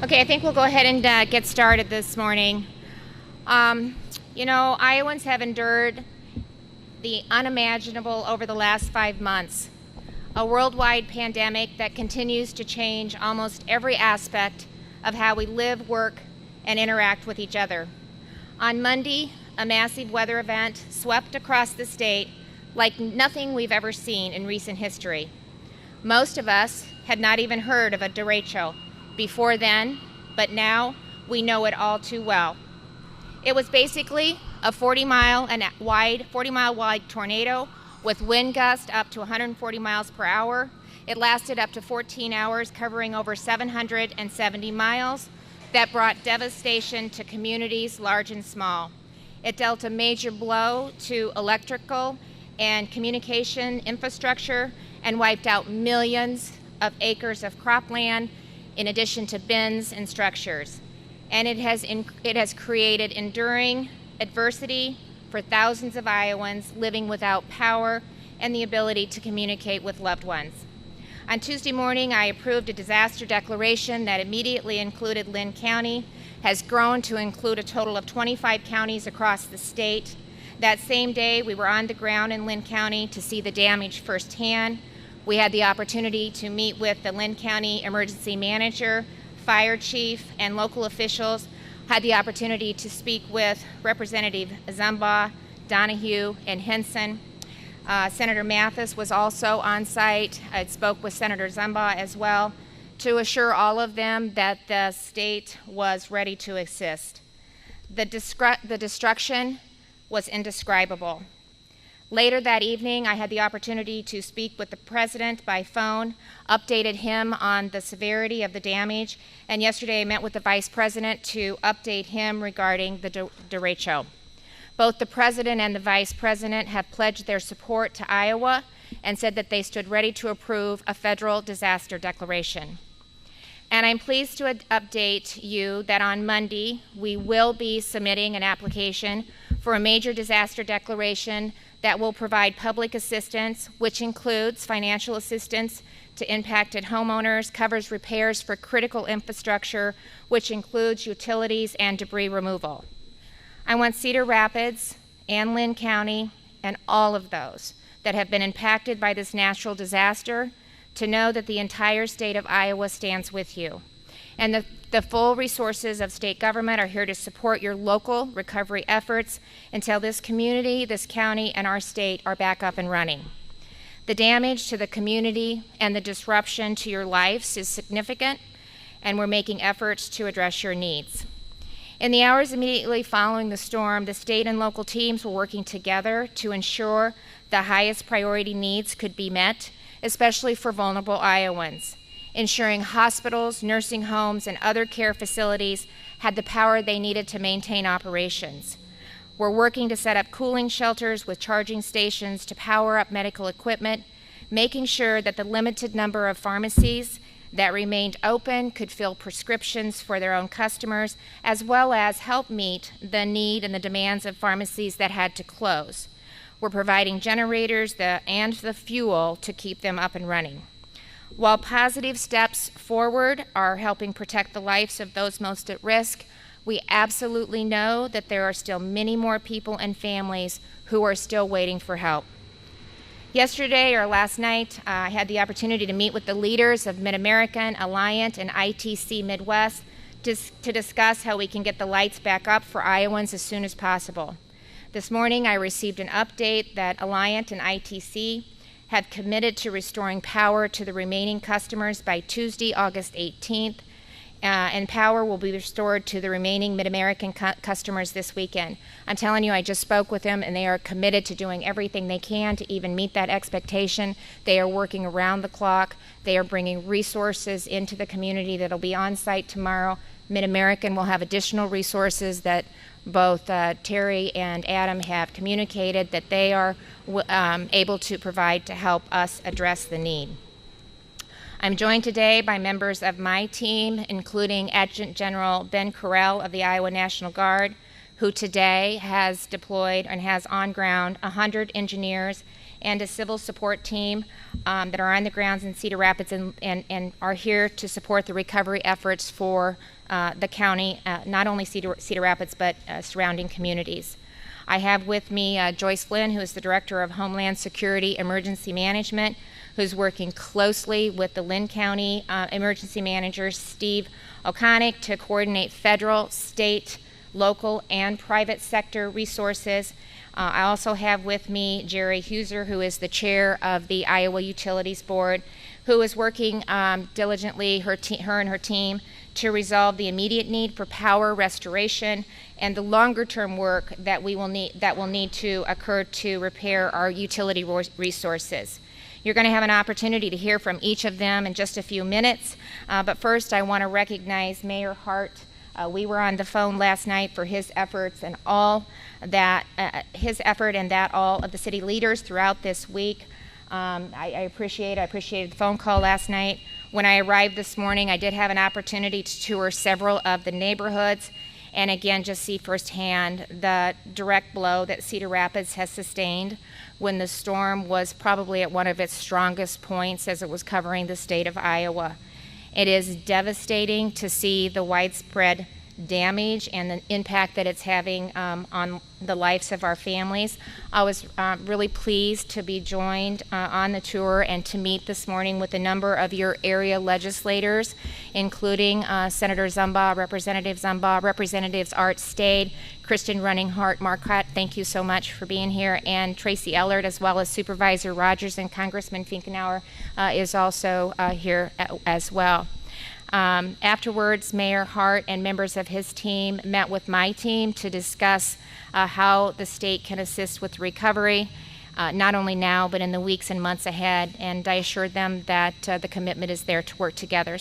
Okay, I think we'll go ahead and get started this morning. Iowans have endured the unimaginable over the last 5 months, a worldwide pandemic that continues to change almost every aspect of how we live, work, and interact with each other. On Monday, a massive weather event swept across the state like nothing we've ever seen in recent history. Most of us had not even heard of a derecho before then, but now we know it all too well. It was basically a 40-mile wide tornado with wind gusts up to 140 miles per hour. It lasted up to 14 hours, covering over 770 miles that brought devastation to communities large and small. It dealt a major blow to electrical and communication infrastructure and wiped out millions of acres of cropland in addition to bins and structures. And it has created enduring adversity for thousands of Iowans living without power and the ability to communicate with loved ones. On Tuesday morning, I approved a disaster declaration that immediately included Linn County, has grown to include a total of 25 counties across the state. That same day, we were on the ground in Linn County to see the damage firsthand. We had the opportunity to meet with the Linn County Emergency Manager, Fire Chief, and local officials. Had the opportunity to speak with Representative Zumbaugh, Donahue, and Henson. Senator Mathis was also on site. I spoke with Senator Zumbaugh as well to assure all of them that the state was ready to assist. The destruction was indescribable. Later that evening, I had the opportunity to speak with the president by phone, updated him on the severity of the damage, and yesterday I met with the vice president to update him regarding the derecho. Both the president and the vice president have pledged their support to Iowa and said that they stood ready to approve a federal disaster declaration. And I'm pleased to update you that on Monday, we will be submitting an application for a major disaster declaration that will provide public assistance, which includes financial assistance to impacted homeowners, covers repairs for critical infrastructure, which includes utilities and debris removal. I want Cedar Rapids and Linn County and all of those that have been impacted by this natural disaster to know that the entire state of Iowa stands with you. And the full resources of state government are here to support your local recovery efforts until this community, this county, and our state are back up and running. The damage to the community and the disruption to your lives is significant, and we're making efforts to address your needs. In the hours immediately following the storm, the state and local teams were working together to ensure the highest priority needs could be met, especially for vulnerable Iowans, ensuring hospitals, nursing homes, and other care facilities had the power they needed to maintain operations. We're working to set up cooling shelters with charging stations to power up medical equipment, making sure that the limited number of pharmacies that remained open could fill prescriptions for their own customers, as well as help meet the need and the demands of pharmacies that had to close. We're providing generators and the fuel to keep them up and running. While positive steps forward are helping protect the lives of those most at risk, we absolutely know that there are still many more people and families who are still waiting for help. Yesterday or last night, I had the opportunity to meet with the leaders of MidAmerican, Alliant, and ITC Midwest to discuss how we can get the lights back up for Iowans as soon as possible. This morning, I received an update that Alliant and ITC have committed to restoring power to the remaining customers by Tuesday, August 18th, and power will be restored to the remaining MidAmerican customers this weekend. I'm telling you, I just spoke with them, and they are committed to doing everything they can to even meet that expectation. They are working around the clock. They are bringing resources into the community that will be on site tomorrow. MidAmerican will have additional resources that both Terry and Adam have communicated that they are able to provide to help us address the need. I'm joined today by members of my team, including Adjutant General Ben Carell of the Iowa National Guard, who today has deployed and has on ground 100 engineers and a civil support team that are on the grounds in Cedar Rapids and are here to support the recovery efforts for the county, not only Cedar Rapids, but surrounding communities. I have with me Joyce Flynn, who is the Director of Homeland Security Emergency Management, who's working closely with the Lynn County Emergency Manager, Steve O'Connick, to coordinate federal, state, local, and private sector resources. I also have with me Jerry Huser, who is the chair of the Iowa Utilities Board, who is working diligently, her and her team, to resolve the immediate need for power restoration and the longer-term work that will need to occur to repair our utility resources. You're going to have an opportunity to hear from each of them in just a few minutes, but first I want to recognize Mayor Hart. We were on the phone last night for his efforts and all that, all of the city leaders throughout this week. I appreciated the phone call last night. When I arrived this morning, I did have an opportunity to tour several of the neighborhoods and again just see firsthand the direct blow that Cedar Rapids has sustained when the storm was probably at one of its strongest points as it was covering the state of Iowa. It is devastating to see the widespread damage and the impact that it's having on the lives of our families. I was really pleased to be joined on the tour and to meet this morning with a number of your area legislators, including Senator Zumbaugh, Representative Zumbaugh, Representatives Art Stade, Kristen Runninghart Marquette, thank you so much for being here, and Tracy Ellert, as well as Supervisor Rogers, and Congressman Finkenauer is also here as well. Afterwards, Mayor Hart and members of his team met with my team to discuss how the state can assist with recovery, not only now, but in the weeks and months ahead. And I assured them that the commitment is there to work together.